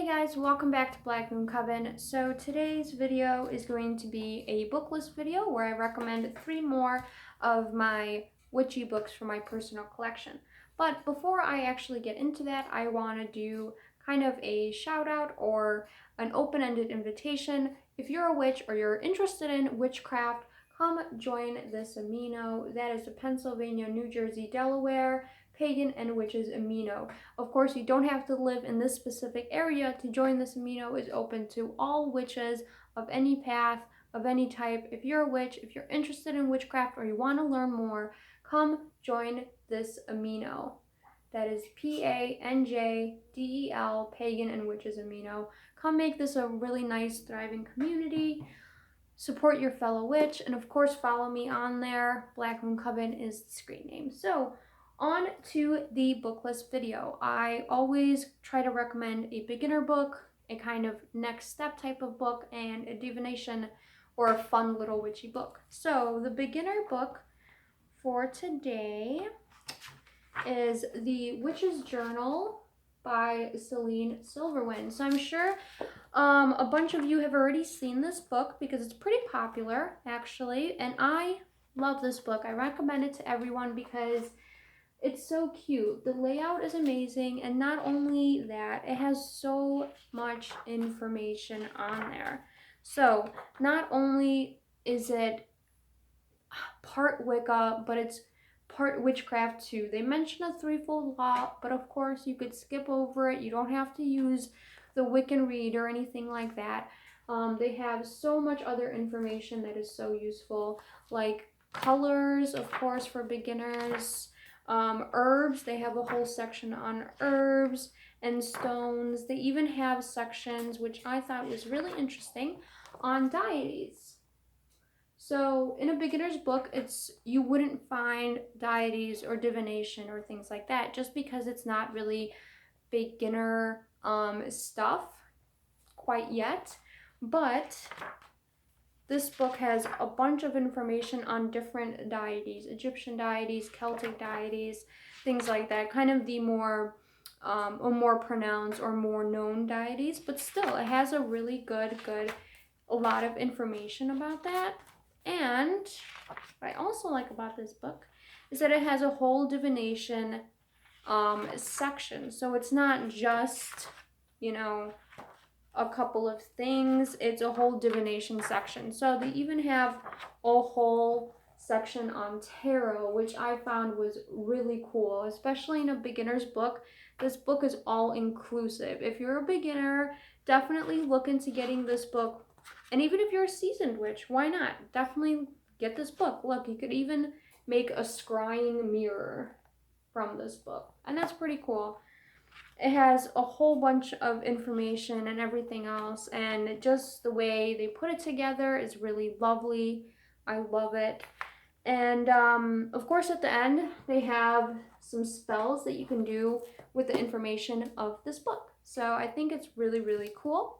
Hey guys, welcome back to Black Moon Coven. So today's video is going to be a book list video where I recommend 3 more of my witchy books from my personal collection. But before I actually get into that, I want to do kind of a shout out or an open-ended invitation. If you're a witch or you're interested in witchcraft, come join this amino. That is the Pennsylvania, New Jersey, Delaware Pagan and Witches Amino. Of course, you don't have to live in this specific area to join this amino. Is open to all witches of any path, of any type. If you're a witch, if you're interested in witchcraft or you want to learn more, come join this amino. That is PANJDEL, Pagan and Witches Amino. Come make this a really nice, thriving community. Support your fellow witch, and of course follow me on there. Black Moon Coven is the screen name. So on to the book list video. I always try to recommend a beginner book, a kind of next step type of book, and a divination or a fun little witchy book. So the beginner book for today is The Witch's Journal by Celine Silverwind. So I'm sure a bunch of you have already seen this book because it's pretty popular actually, and I love this book. I recommend it to everyone because it's so cute. The layout is amazing, and not only that, it has so much information on there. So not only is it part Wicca, but it's part witchcraft too. They mention a threefold law, but of course you could skip over it. You don't have to use the Wiccan read or anything like that. They have so much other information that is so useful, like colors, of course, for beginners. Herbs, they have a whole section on herbs and stones. They even have sections, which I thought was really interesting, on deities. So in a beginner's book, you wouldn't find deities or divination or things like that just because it's not really beginner stuff quite yet. But this book has a bunch of information on different deities, Egyptian deities, Celtic deities, things like that, kind of the more pronounced or more known deities, but still it has a really a lot of information about that. And what I also like about this book is that it has a whole divination section. So it's not just, a couple of things. It's a whole divination section. So they even have a whole section on tarot, which I found was really cool, especially in a beginner's book. This book is all inclusive. If you're a beginner, definitely look into getting this book. And even if you're a seasoned witch, why not? Definitely get this book. Look, you could even make a scrying mirror from this book, and that's pretty cool. It has a whole bunch of information and everything else, and just the way they put it together is really lovely. I love it. And of course at the end they have some spells that you can do with the information of this book. So I think it's really cool,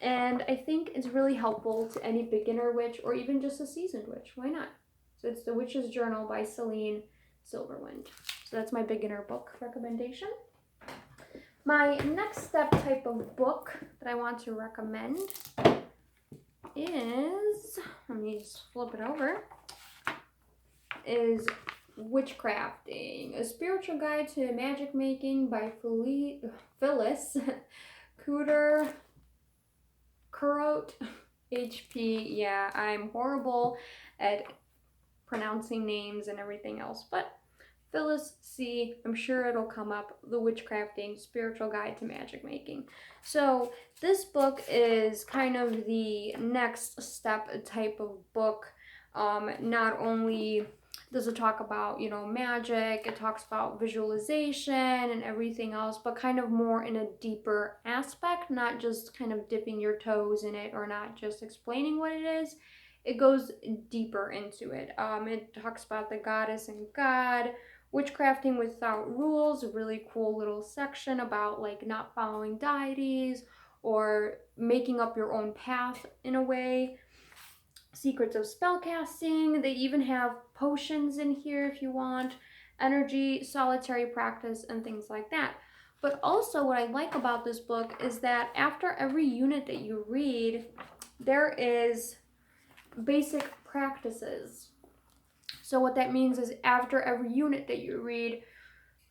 and I think it's really helpful to any beginner witch or even just a seasoned witch. Why not? So it's The Witch's Journal by Celine Silverwind. So that's my beginner book recommendation. My next step type of book that I want to recommend is, let me just flip it over, is Witchcrafting, A Spiritual Guide to Magic Making by Phyllis Cooter Kurot HP. Yeah, I'm horrible at pronouncing names and everything else, but Phyllis C, I'm sure it'll come up, The Witchcrafting, Spiritual Guide to Magic Making. So this book is kind of the next step type of book. Not only does it talk about, magic, it talks about visualization and everything else, but kind of more in a deeper aspect, not just kind of dipping your toes in it or not just explaining what it is. It goes deeper into it. It talks about the goddess and god, witchcrafting without rules, a really cool little section about like not following deities or making up your own path in a way. Secrets of spellcasting. They even have potions in here if you want, energy, solitary practice, and things like that. But also what I like about this book is that after every unit that you read, there is basic practices. So what that means is after every unit that you read,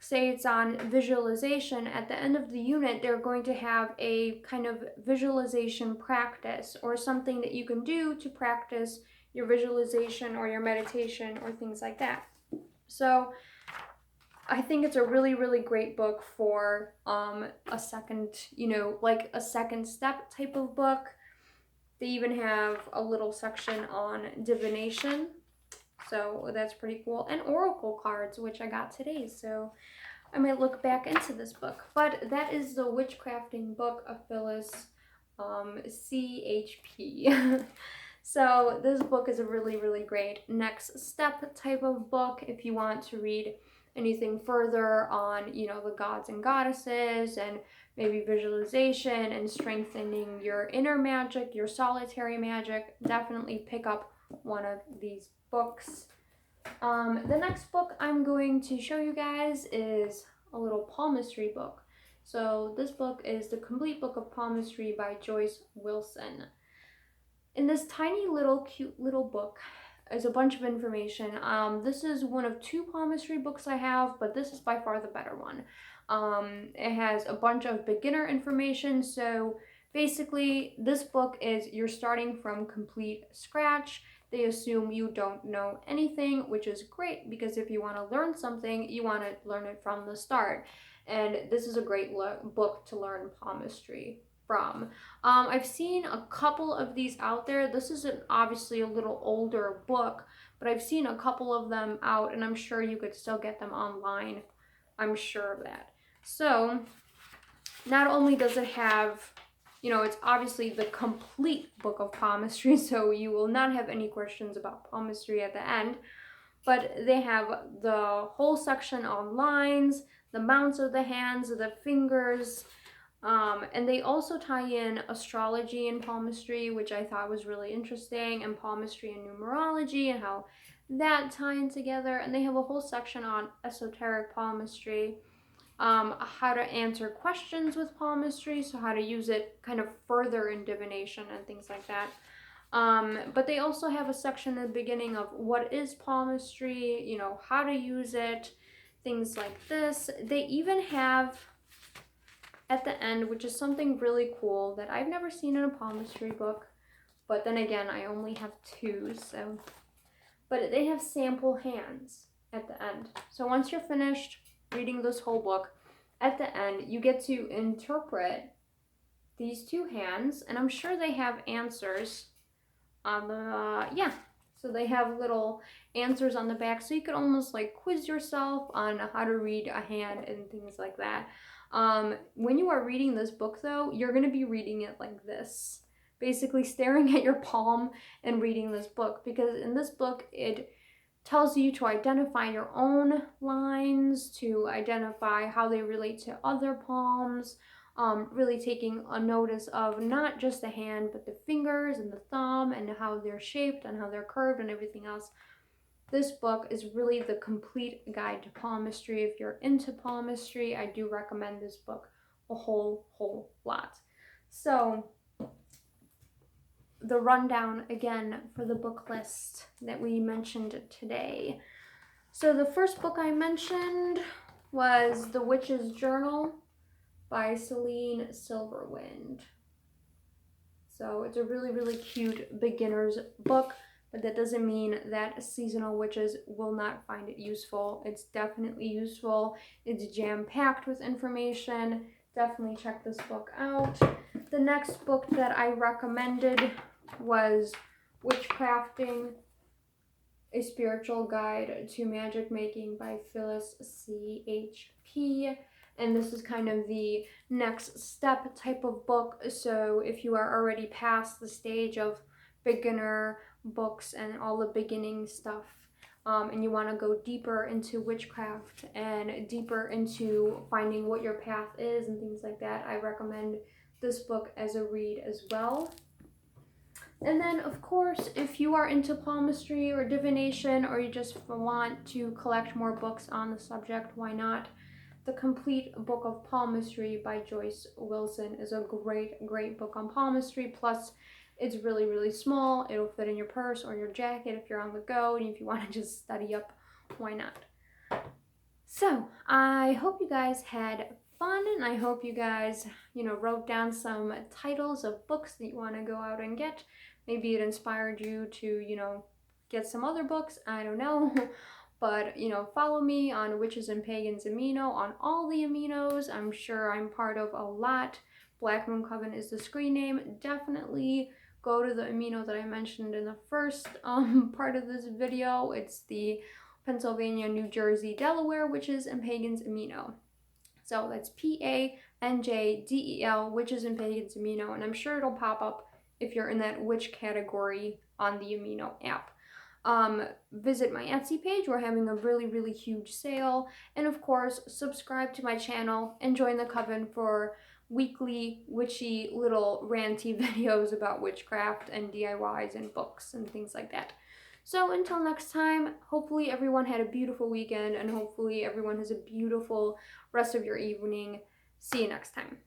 say it's on visualization, at the end of the unit, they're going to have a kind of visualization practice or something that you can do to practice your visualization or your meditation or things like that. So I think it's a really, really great book for a second, like a second step type of book. They even have a little section on divination. So that's pretty cool. And oracle cards, which I got today. So I might look back into this book. But that is the Witchcrafting book of Phyllis CHP. So this book is a really, really great next step type of book if you want to read anything further on, the gods and goddesses and maybe visualization and strengthening your inner magic, your solitary magic. Definitely pick up one of these books. The next book I'm going to show you guys is a little palmistry book. So this book is The Complete Book of Palmistry by Joyce Wilson. In this tiny little cute little book is a bunch of information. This is one of 2 palmistry books I have, but this is by far the better one. It has a bunch of beginner information, so basically this book is you're starting from complete scratch. They assume you don't know anything, which is great because if you want to learn something, you want to learn it from the start. And this is a great book to learn palmistry from. I've seen a couple of these out there. This is obviously a little older book, but I've seen a couple of them out, and I'm sure you could still get them online. I'm sure of that. So not only does it have, it's obviously the complete book of palmistry, so you will not have any questions about palmistry at the end, but they have the whole section on lines, the mounts of the hands, the fingers, and they also tie in astrology and palmistry, which I thought was really interesting, and palmistry and numerology and how that tie in together. And they have a whole section on esoteric palmistry, how to answer questions with palmistry, so how to use it kind of further in divination and things like that. But they also have a section at the beginning of what is palmistry, how to use it, things like this. They even have at the end, which is something really cool that I've never seen in a palmistry book, but then again, I only have 2, so. But they have sample hands at the end. So once you're finished reading this whole book, at the end, you get to interpret these 2 hands, and I'm sure they have answers on the, so they have little answers on the back, so you could almost like quiz yourself on how to read a hand and things like that. When you are reading this book though, you're going to be reading it like this, basically staring at your palm and reading this book, because in this book it tells you to identify your own lines, to identify how they relate to other palms, really taking a notice of not just the hand, but the fingers and the thumb and how they're shaped and how they're curved and everything else. This book is really the complete guide to palmistry. If you're into palmistry, I do recommend this book a whole lot. So the rundown again for the book list that we mentioned today. So the first book I mentioned was The Witch's Journal by Celine Silverwind. So it's a really, really cute beginner's book, but that doesn't mean that seasonal witches will not find it useful. It's definitely useful. It's jam-packed with information. Definitely check this book out. The next book that I recommended was Witchcrafting, A Spiritual Guide to Magic Making by Phyllis CHP. And this is kind of the next step type of book. So if you are already past the stage of beginner books and all the beginning stuff, and you want to go deeper into witchcraft and deeper into finding what your path is and things like that, I recommend this book as a read as well. And then, of course, if you are into palmistry or divination, or you just want to collect more books on the subject, why not? The Complete Book of Palmistry by Joyce Wilson is a great book on palmistry. Plus, it's really, really small. It'll fit in your purse or your jacket if you're on the go, and if you want to just study up, why not? So, I hope you guys had fun, and I hope you guys, wrote down some titles of books that you want to go out and get. Maybe it inspired you to, get some other books. I don't know. But, follow me on Witches and Pagans Amino on all the aminos. I'm sure I'm part of a lot. Black Moon Coven is the screen name. Definitely go to the amino that I mentioned in the first part of this video. It's the Pennsylvania, New Jersey, Delaware Witches and Pagans Amino. So that's PANJDEL, Witches and Pagans Amino, and I'm sure it'll pop up if you're in that witch category on the Amino app. Visit my Etsy page. We're having a really huge sale. And of course, subscribe to my channel and join the coven for weekly witchy little ranty videos about witchcraft and DIYs and books and things like that. So until next time, hopefully everyone had a beautiful weekend, and hopefully everyone has a beautiful rest of your evening. See you next time.